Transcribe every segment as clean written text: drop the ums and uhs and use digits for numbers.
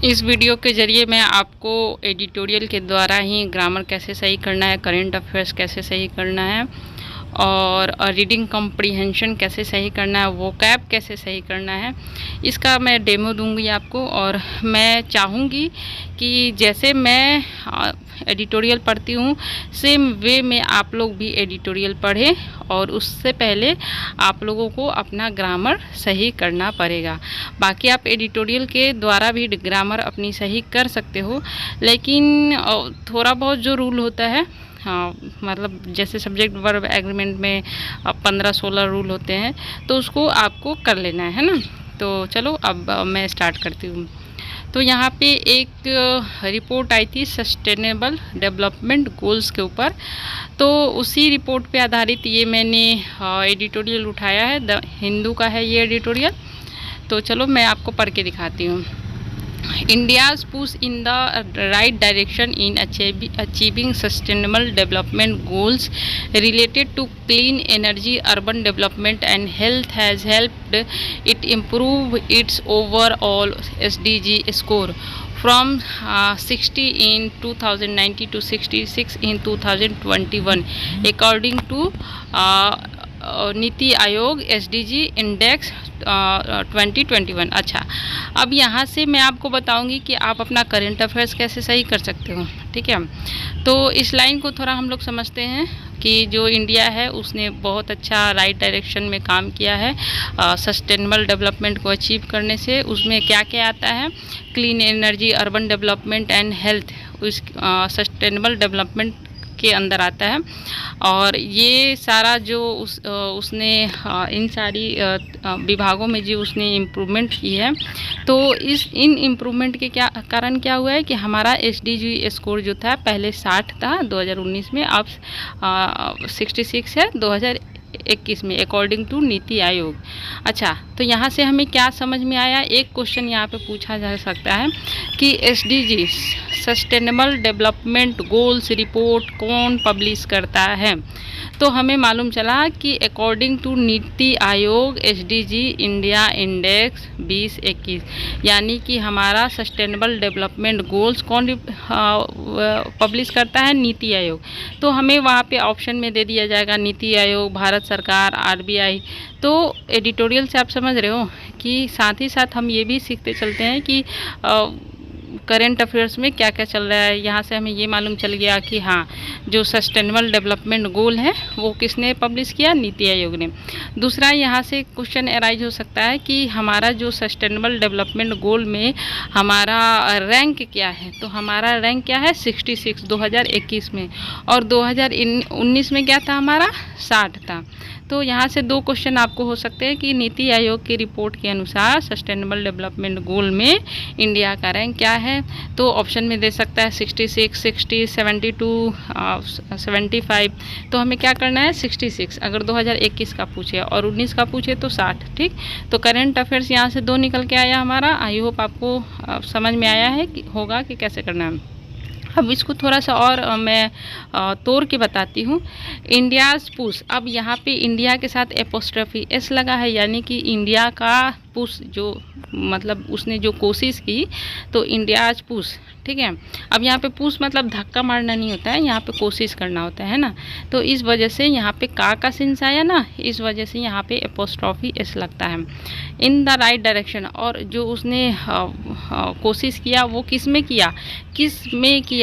इस वीडियो के ज़रिए मैं आपको एडिटोरियल के द्वारा ही ग्रामर कैसे सही करना है, करेंट अफेयर्स कैसे सही करना है और रीडिंग कॉम्प्रिहेंशन कैसे सही करना है, वोकैब कैसे सही करना है, इसका मैं डेमो दूंगी आपको। और मैं चाहूँगी कि जैसे मैं एडिटोरियल पढ़ती हूँ सेम वे में आप लोग भी एडिटोरियल पढ़ें, और उससे पहले आप लोगों को अपना ग्रामर सही करना पड़ेगा। बाकी आप एडिटोरियल के द्वारा भी ग्रामर अपनी सही कर सकते हो, लेकिन थोड़ा बहुत जो रूल होता है, हाँ मतलब जैसे सब्जेक्ट वर्ब एग्रीमेंट में 15-16 रूल होते हैं, तो उसको आपको कर लेना है ना। तो चलो अब मैं स्टार्ट करती हूँ। तो यहाँ पे एक रिपोर्ट आई थी सस्टेनेबल डेवलपमेंट गोल्स के ऊपर, तो उसी रिपोर्ट पे आधारित ये मैंने एडिटोरियल उठाया है। द हिंदू का है ये एडिटोरियल। तो चलो मैं आपको पढ़ के दिखाती हूँ। India's push in the right direction in achieving sustainable development goals related to clean energy, urban development and health has helped it improve its overall SDG score from 60 in 2019 to 66 in 2021 according to NITI Aayog SDG index 2021। अच्छा, अब यहाँ से मैं आपको बताऊंगी कि आप अपना करेंट अफेयर्स कैसे सही कर सकते हो। ठीक है, तो इस लाइन को थोड़ा हम लोग समझते हैं कि जो इंडिया है उसने बहुत अच्छा राइट डायरेक्शन में काम किया है सस्टेनेबल डेवलपमेंट को अचीव करने से। उसमें क्या क्या आता है, clean energy, urban development and health, उस सस्टेनेबल डेवलपमेंट के अंदर आता है। और ये सारा जो उसने इन सारी विभागों में जो उसने इम्प्रूवमेंट की है, तो इन इम्प्रूवमेंट के क्या कारण क्या हुआ है कि हमारा SDG स्कोर जो था पहले 60 था 2019 में, अब 66 है 2021 में अकॉर्डिंग टू नीति आयोग। अच्छा, तो यहाँ से हमें क्या समझ में आया, एक क्वेश्चन यहाँ पे पूछा जा सकता है कि SDG sustainable development goals report कौन पब्लिश करता है। तो हमें मालूम चला कि according to NITI Aayog SDG India index 2021, यानी कि हमारा सस्टेनेबल डेवलपमेंट गोल्स कौन पब्लिश करता है, नीति आयोग। तो हमें वहाँ पे ऑप्शन में दे दिया जाएगा नीति आयोग, भारत सरकार, RBI। तो एडिटोरियल से आप समझ रहे हो कि साथ ही साथ हम ये भी सीखते चलते हैं कि करेंट अफेयर्स में क्या क्या चल रहा है। यहाँ से हमें ये मालूम चल गया कि हाँ, जो सस्टेनेबल डेवलपमेंट गोल है वो किसने पब्लिश किया, नीति आयोग ने। दूसरा, यहाँ से क्वेश्चन अराइज हो सकता है कि हमारा जो सस्टेनेबल डेवलपमेंट गोल में हमारा रैंक क्या है। तो हमारा रैंक क्या है, 66 2021 में, और 2019 में क्या था, हमारा 60 था। तो यहाँ से दो क्वेश्चन आपको हो सकते हैं कि नीति आयोग की रिपोर्ट के अनुसार सस्टेनेबल डेवलपमेंट गोल में इंडिया का रैंक क्या है। तो ऑप्शन में दे सकता है 66, 60, 72, 75। तो हमें क्या करना है, 66 अगर 2021 का पूछे और 19 का पूछे तो 60। ठीक, तो करेंट अफेयर्स यहाँ से दो निकल के आया हमारा। आई होप आपको समझ में आया है कि होगा कि कैसे करना है। अब इसको थोड़ा सा और मैं तोड़ के बताती हूँ। इंडियाज़ पुश, अब यहाँ पे इंडिया के साथ एपोस्ट्रफी एस लगा है, यानी कि इंडिया का पुश, जो मतलब उसने जो कोशिश की, तो इंडियाज़ पुश। ठीक है, अब यहाँ पे पुश मतलब धक्का मारना नहीं होता है, यहाँ पे कोशिश करना होता है ना। तो इस वजह से यहाँ पे का सेंस आया ना, इस वजह से यहाँ पे एपोस्ट्रॉफी एस लगता है। इन द राइट डायरेक्शन, और जो उसने कोशिश किया वो किस में किया,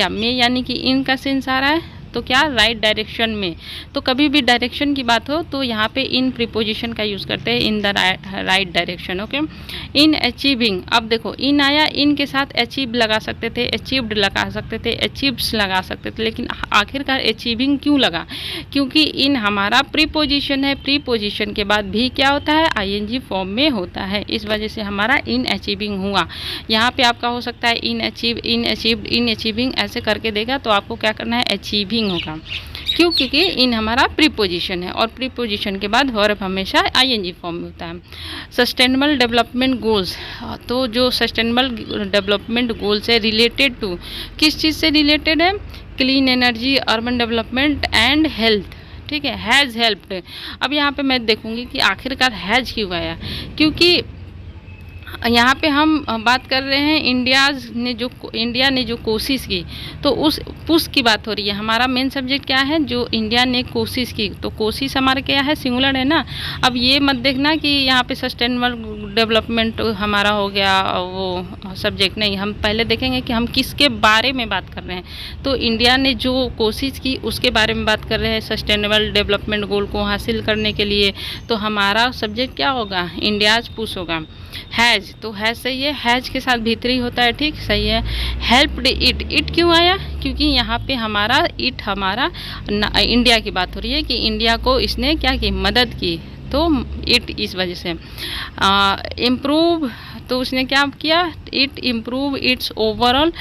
में यानी कि इन का सेंस आ रहा है, तो क्या, राइट डायरेक्शन में। तो कभी भी डायरेक्शन की बात हो तो यहाँ पे इन प्रीपोजिशन का यूज़ करते हैं, in the right direction. Okay, in achieving, अब देखो इन आया, इन के साथ अचीव लगा सकते थे, अचीव्ड लगा सकते थे, अचीव्स लगा सकते थे, लेकिन आखिरकार अचीविंग क्यों लगा, क्योंकि इन हमारा प्रीपोजिशन है। प्रीपोजिशन के बाद भी क्या होता है, ING फॉर्म में होता है, इस वजह से हमारा इन अचीविंग हुआ। यहाँ पे आपका हो सकता है in achieve, in achieved, in achieving, ऐसे करके देगा तो आपको क्या करना है, अचीविंग होगा। क्यों, क्योंकि इन हमारा प्रीपोजिशन है और प्रीपोजिशन के बाद वर्ब हमेशा ING फॉर्म में होता है। सस्टेनेबल डेवलपमेंट गोल्स, तो जो सस्टेनेबल डेवलपमेंट गोल्स है रिलेटेड टू, किस चीज़ से रिलेटेड है, clean energy, urban development and health. ठीक है, हैज़ हेल्प्ड। अब यहाँ पे मैं देखूंगी कि आखिरकार हैज़ क्यों आया, क्योंकि यहाँ पे हम बात कर रहे हैं इंडिया ने जो कोशिश की, तो उस पुश की बात हो रही है। हमारा मेन सब्जेक्ट क्या है, जो इंडिया ने कोशिश की, तो कोशिश हमारा क्या है, सिंगुलर है ना। अब ये मत देखना कि यहाँ पे सस्टेनेबल डेवलपमेंट हमारा हो गया वो सब्जेक्ट, नहीं। हम पहले देखेंगे कि हम किसके बारे में बात कर रहे हैं। तो इंडिया ने जो कोशिश की उसके बारे में बात कर रहे हैं, सस्टेनेबल डेवलपमेंट गोल को हासिल करने के लिए। तो हमारा सब्जेक्ट क्या होगा, इंडियाज पुश होगा। हैज, तो हैज सही है, हैज के साथ भीतरी होता है, ठीक, सही है। हेल्प्ड इट, इट क्यों आया, क्योंकि यहाँ पे हमारा इंडिया की बात हो रही है कि इंडिया को इसने क्या की, मदद की, तो इट इस वजह से। इम्प्रूव, तो उसने क्या किया, इट इम्प्रूव इट्स ओवरऑल,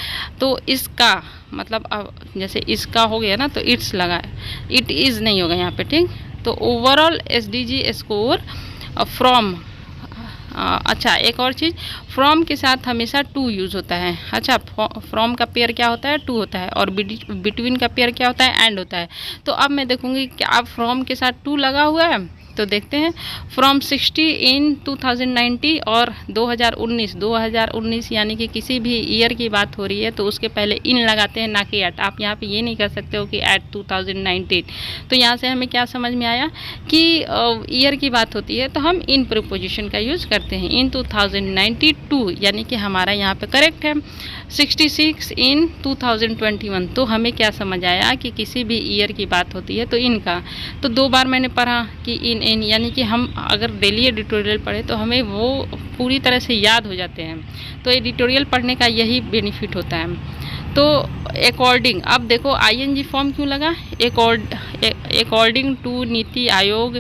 तो इसका मतलब जैसे इसका हो गया ना, तो इट्स लगा, इट इज़ नहीं होगा यहाँ पे, ठीक। तो ओवरऑल SDG स्कोर फ्रॉम, अच्छा एक और चीज़, फ्रॉम के साथ हमेशा टू यूज़ होता है। अच्छा, फ्रॉम का पेयर क्या होता है, टू होता है, और बिटवीन का पेयर क्या होता है, एंड होता है। तो अब मैं देखूँगी कि अब फ्रॉम के साथ टू लगा हुआ है, तो देखते हैं। फ्रॉम 60 इन 2090 और 2019 यानी कि किसी भी ईयर की बात हो रही है तो उसके पहले इन लगाते हैं, ना कि एट। आप यहाँ पे ये नहीं कर सकते हो कि एट 2019। तो यहाँ से हमें क्या समझ में आया कि ईयर की बात होती है तो हम इन प्रीपोजिशन का यूज़ करते हैं। इन 2092 यानी कि हमारा यहाँ पे करेक्ट है। 66 इन 2021, तो हमें क्या समझ आया कि किसी भी ईयर की बात होती है तो इनका। तो 2 बार मैंने पढ़ा कि इन यानी कि हम अगर डेली एडिटोरियल पढ़े तो हमें वो पूरी तरह से याद हो जाते हैं। तो एडिटोरियल पढ़ने का यही बेनिफिट होता है। तो अकॉर्डिंग, अब देखो ING फॉर्म क्यों लगा, according to NITI Aayog.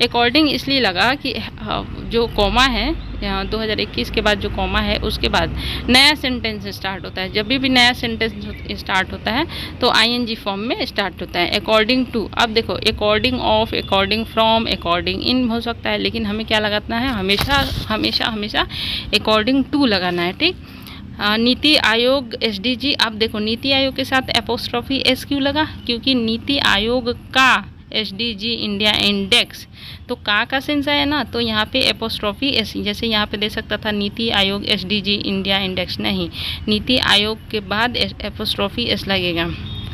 According इसलिए लगा कि जो कॉमा है 2021 के बाद जो कॉमा है उसके बाद नया सेंटेंस स्टार्ट होता है। जब भी नया सेंटेंस स्टार्ट होता है तो ING फॉर्म में स्टार्ट होता है, अकॉर्डिंग टू। अब देखो according of, according from, according in हो सकता है, लेकिन हमें क्या लगाना है, हमेशा अकॉर्डिंग टू लगाना है, ठीक। नीति आयोग SDG, अब देखो नीति आयोग के साथ एपोस्ट्रॉफी S क्यों लगा, क्योंकि नीति आयोग का SDG इंडिया इंडेक्स, तो का सेंस है ना, तो यहाँ पे एपोस्ट्रॉफी S, जैसे यहाँ पे दे सकता था NITI Aayog SDG India index, नहीं, नीति आयोग के बाद एपोस्ट्रॉफी S लगेगा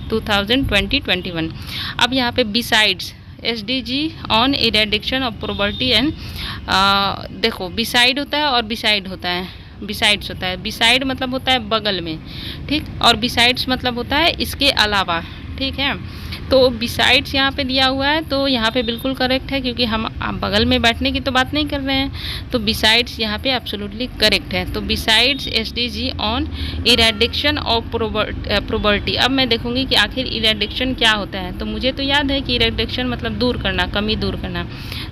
2020-21। अब यहाँ पे besides SDG on eradication of poverty and, देखो बिसाइड होता है और बिसाइड होता है, बिसाइड्स होता है। बिसाइड मतलब होता है बगल में, ठीक, और बिसाइड्स मतलब होता है इसके अलावा, ठीक है। तो बिसाइड्स यहाँ पे दिया हुआ है तो यहाँ पे बिल्कुल करेक्ट है, क्योंकि हम बगल में बैठने की तो बात नहीं कर रहे हैं। तो बिसाइड्स यहाँ पे एब्सोल्युटली करेक्ट है। तो besides SDG on eradication of poverty. अब मैं देखूँगी कि आखिर इरेडिक्शन क्या होता है। तो मुझे तो याद है कि इरेडिक्शन मतलब दूर करना, कमी दूर करना।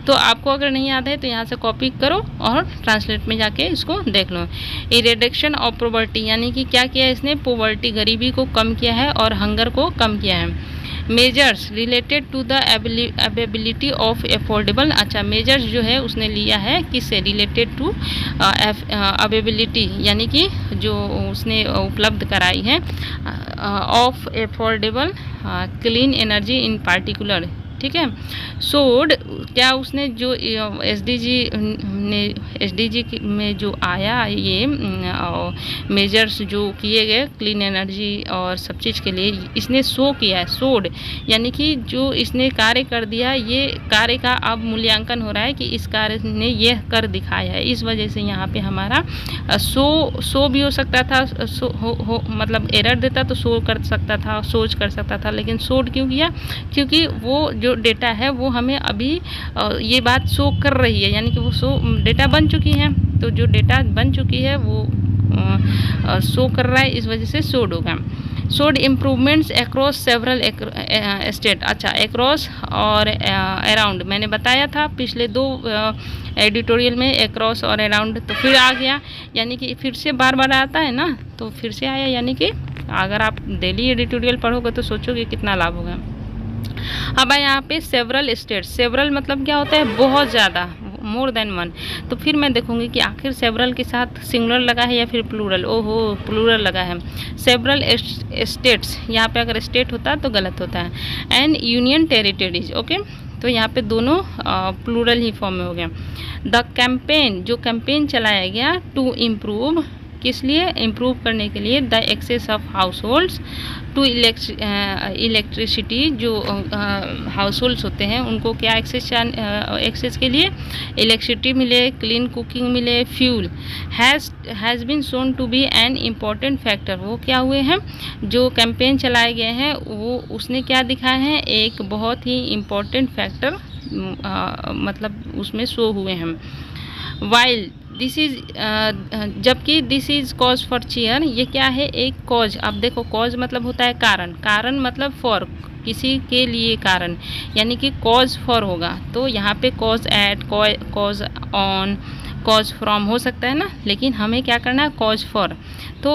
तो आपको अगर नहीं याद है तो यहाँ से कॉपी करो और ट्रांसलेट में जाके इसको देख लो। इरेडिक्शन ऑफ पॉवर्टी यानी कि क्या किया है इसने, पॉवर्टी, गरीबी को कम किया है और हंगर को कम किया है। Measures related to the availability of affordable, अच्छा मेजर्स जो है उसने लिया है किससे, रिलेटेड टू अवेलेबिलिटी यानी कि जो उसने उपलब्ध कराई है of affordable clean energy in particular, ठीक है। सोड, क्या उसने जो SDG में जो आया ये मेजर्स जो किए गए क्लीन एनर्जी और सब चीज़ के लिए, इसने शो किया है। सोड यानी कि जो इसने कार्य कर दिया, ये कार्य का अब मूल्यांकन हो रहा है कि इस कार्य ने यह कर दिखाया है। इस वजह से यहाँ पे हमारा सो भी हो सकता था, मतलब एरर देता तो शो कर सकता था, सोच कर सकता था, लेकिन सोड क्यों किया, क्योंकि वो जो डेटा है वो हमें अभी ये बात शो कर रही है, यानी कि वो डेटा बन चुकी है। तो जो डेटा बन चुकी है वो शो कर रहा है, इस वजह से शोड होगा। Showed improvements across several state, अच्छा अक्रॉस और अराउंड मैंने बताया था पिछले 2 एडिटोरियल में, अक्रॉस और अराउंड, तो फिर आ गया, यानी कि फिर से बार बार आता है ना, तो फिर से आया। यानी कि अगर आप डेली एडिटोरियल पढ़ोगे तो सोचोगे कितना लाभ होगा। अब यहाँ पे सेवरल स्टेट्स, सेवरल मतलब क्या होता है, बहुत ज़्यादा, मोर देन वन। तो फिर मैं देखूंगी कि आखिर सेवरल के साथ सिंगुलर लगा है या फिर प्लूरल। ओहो, प्लूरल लगा है। सेवरल स्टेट्स, यहाँ पे अगर स्टेट होता तो गलत होता है। And union territories, okay. तो यहाँ पे दोनों प्लूरल ही फॉर्म में हो गया। द कैंपेन, जो कैंपेन चलाया गया टू इम्प्रूव, किस लिए? इम्प्रूव करने के लिए the access of households to electricity, जो हाउस होल्ड्स होते हैं उनको क्या एक्सेस के लिए इलेक्ट्रिसिटी मिले, क्लीन कुकिंग मिले, fuel has been shown to be an important factor. वो क्या हुए हैं, जो कैंपेन चलाए गए हैं वो उसने क्या दिखाया है, एक बहुत ही इम्पॉर्टेंट फैक्टर मतलब उसमें शो हुए हैं। वाइल दिस इज़, जबकि this is cause for cheer, ये क्या है, एक कॉज। अब देखो कॉज मतलब होता है कारण, कारण मतलब फॉर, किसी के लिए कारण, यानी कि कॉज फॉर होगा। तो यहाँ पे cause at, cause on, cause from हो सकता है ना, लेकिन हमें क्या करना है, कॉज फॉर। तो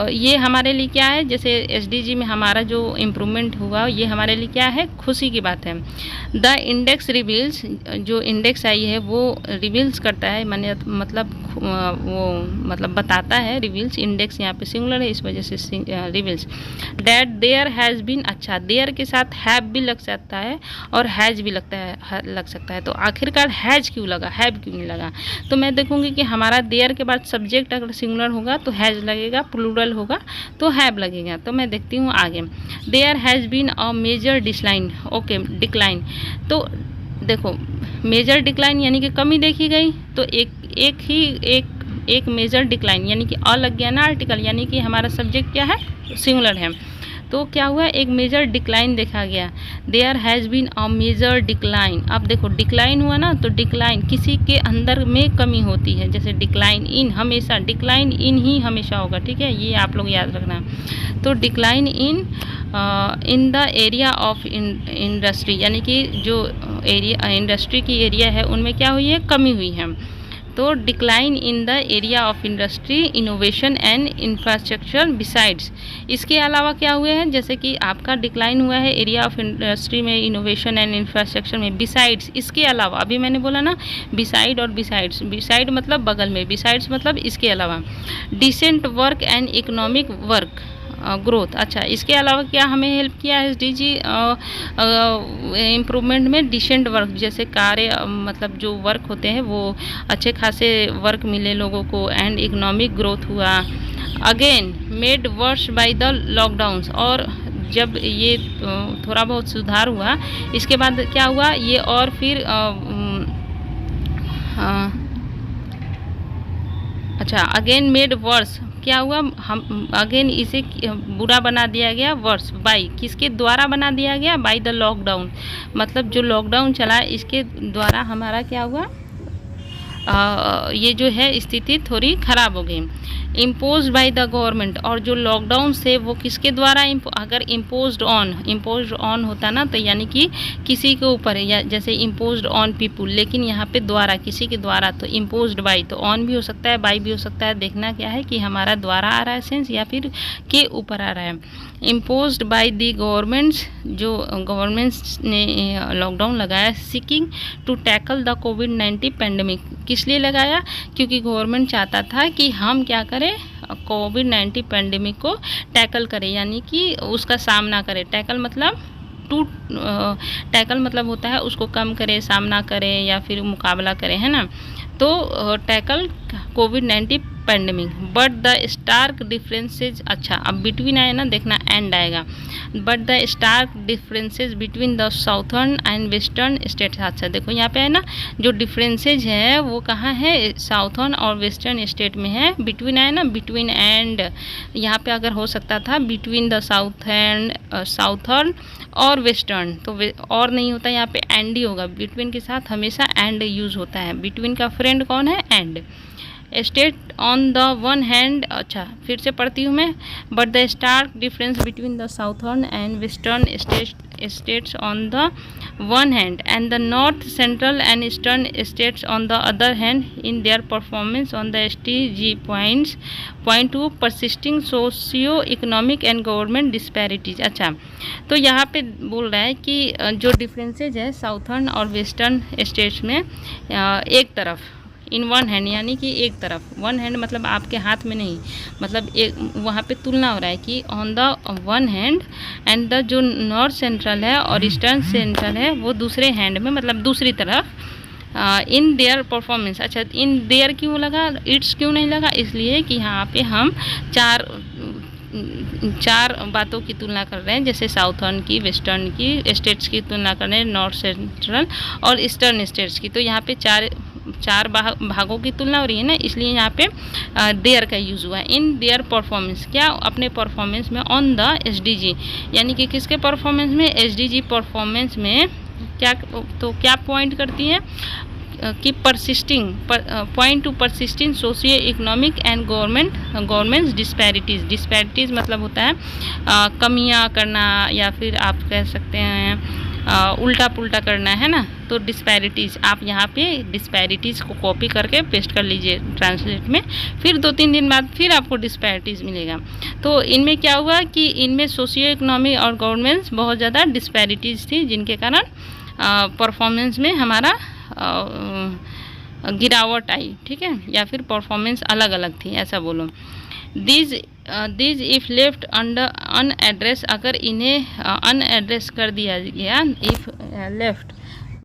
ये हमारे लिए क्या है, जैसे एसडीजी में हमारा जो इम्प्रूवमेंट हुआ ये हमारे लिए क्या है, खुशी की बात है। द इंडेक्स रिवील्स, जो इंडेक्स आई है वो रिवील्स करता है, माने मतलब वो मतलब बताता है, रिवील्स, इंडेक्स यहाँ पे सिंगुलर है इस वजह से reveals that there has been. अच्छा, देयर के साथ हैव भी लग सकता है और हैज़ भी लग सकता है। तो आखिरकार हैज़ क्यों लगा, हैव क्यों नहीं लगा? तो मैं देखूंगी कि हमारा देयर के बाद सब्जेक्ट अगर सिंगुलर होगा तो हैज़ लगेगा, प्लूरल होगा तो हैव लगेगा। तो मैं देखती हूँ आगे, there has been a major decline, okay decline. तो देखो मेजर डिक्लाइन यानी कि कमी देखी गई, तो एक मेजर डिक्लाइन यानी कि अ लग गया ना आर्टिकल, यानी कि हमारा सब्जेक्ट क्या है, सिंगुलर है। तो क्या हुआ, एक मेजर डिक्लाइन देखा गया। There has been a major decline. अब देखो डिक्लाइन हुआ ना, तो डिक्लाइन किसी के अंदर में कमी होती है, जैसे डिक्लाइन इन, हमेशा डिक्लाइन इन ही हमेशा होगा, ठीक है, ये आप लोग याद रखना। तो decline in the area of industry, यानी कि जो एरिया इंडस्ट्री की एरिया है उनमें क्या हुई है, कमी हुई है। तो decline in the area of industry, innovation and infrastructure besides. इसके अलावा क्या हुए हैं, जैसे कि आपका डिक्लाइन हुआ है एरिया ऑफ इंडस्ट्री में, इनोवेशन एंड इंफ्रास्ट्रक्चर में, बिसाइड्स इसके अलावा, अभी मैंने बोला ना बिसाइड और बिसाइड्स, बिसाइड मतलब बगल में, बिसाइड्स मतलब इसके अलावा। Decent work and economic work growth. अच्छा, इसके अलावा क्या हमें हेल्प किया है एसडीजी इम्प्रूवमेंट में, डिसेंट वर्क, जैसे कार्य मतलब जो वर्क होते हैं वो अच्छे खासे वर्क मिले लोगों को, एंड इकोनॉमिक ग्रोथ हुआ। Again made worse by the lockdowns, और जब ये थोड़ा बहुत सुधार हुआ इसके बाद क्या हुआ ये, और फिर अच्छा अगेन मेड वर्स, क्या हुआ, हम अगेन इसे बुरा बना दिया गया, वर्स बाई, किसके द्वारा बना दिया गया, बाई द लॉकडाउन, मतलब जो लॉकडाउन चला इसके द्वारा हमारा क्या हुआ, ये जो है स्थिति थोड़ी ख़राब हो गई। इम्पोज बाय द गवर्नमेंट, और जो लॉकडाउन से वो किसके द्वारा, अगर इम्पोज्ड ऑन होता ना तो यानी कि किसी के ऊपर, या जैसे इम्पोज्ड ऑन पीपुल, लेकिन यहाँ पे द्वारा, किसी के द्वारा, तो इम्पोज्ड बाय, तो ऑन भी हो सकता है, बाय भी हो सकता है। देखना क्या है कि हमारा द्वारा आ रहा है सेंस या फिर के ऊपर आ रहा है। इम्पोज्ड बाय द गवर्नमेंट्स, जो गवर्नमेंट्स ने लॉकडाउन लगाया, सीकिंग टू टैकल द कोविड-19 पैंडमिक, किस लिए लगाया, क्योंकि गवर्नमेंट चाहता था कि हम क्या करें, कोविड-19 पैंडमिक को टैकल करें, यानी कि उसका सामना करें। टैकल मतलब होता है उसको कम करें, सामना करें या फिर मुकाबला करें, है ना। तो टैकल कोविड-19 pandemic, but the stark differences, अच्छा अब बिटवीन आए ना, देखना एंड आएगा, but the stark differences between the southern and western states. अच्छा देखो यहाँ पे है ना, जो डिफरेंसेज है वो कहाँ है, साउथर्न और वेस्टर्न स्टेट में है। बिटवीन आए ना, बिटवीन एंड, यहाँ पे अगर हो सकता था बिटवीन द साउथर्न और वेस्टर्न, तो और नहीं होता, यहाँ पे एंड ही होगा, बिटवीन के साथ हमेशा एंड यूज़ होता है। बिटवीन का फ्रेंड कौन है, and. State on the one hand, अच्छा फिर से पढ़ती हूँ मैं, but the stark difference between the southern and western states on the one hand and the north central and eastern states on the other hand in their performance on the SDG points point to persisting socio-economic and government disparities। अच्छा तो यहाँ पे बोल रहा है कि जो differences है साउथर्न और वेस्टर्न स्टेट्स में, एक तरफ इन वन हैंड, यानी कि एक तरफ। वन हैंड मतलब आपके हाथ में नहीं, मतलब एक वहाँ पे तुलना हो रहा है कि on the one hand and the जो नॉर्थ सेंट्रल है और ईस्टर्न सेंट्रल है वो दूसरे हैंड में, मतलब दूसरी तरफ। इन देयर परफॉर्मेंस, अच्छा इन देयर क्यों लगा, इट्स क्यों नहीं लगा, इसलिए कि यहाँ पे हम चार बातों की तुलना कर रहे हैं, जैसे साउथर्न की, वेस्टर्न की स्टेट्स की तुलना कर रहे हैं, नॉर्थ सेंट्रल और ईस्टर्न स्टेट्स की। तो यहाँ पे चार भागों की तुलना हो रही है ना, इसलिए यहाँ पे देयर का यूज़ हुआ है। इन देयर परफॉर्मेंस, क्या अपने परफॉर्मेंस में, ऑन द एसडीजी, यानी कि किसके परफॉर्मेंस में, एसडीजी परफॉर्मेंस में क्या, तो क्या पॉइंट करती है कि point two persisting socio economic and governments disparities मतलब होता है कमियां करना, या फिर आप कह सकते हैं उल्टा पुल्टा करना, है ना। तो डिस्पैरिटीज़, आप यहाँ पे डिस्पैरिटीज़ को कॉपी करके पेस्ट कर लीजिए ट्रांसलेट में, फिर 2-3 दिन बाद फिर आपको डिस्पैरिटीज़ मिलेगा। तो इनमें क्या हुआ कि इनमें सोशियो इकोनॉमिक और गवर्नमेंट्स बहुत ज़्यादा डिस्पैरिटीज़ थी, जिनके कारण परफॉर्मेंस में हमारा गिरावट आई, ठीक है, या फिर परफॉर्मेंस अलग अलग थी, ऐसा बोलो। दीज इफ़ लेफ्ट अनएड्रेस, अगर इन्हें अनएड्रेस कर दिया गया, इफ़ लेफ्ट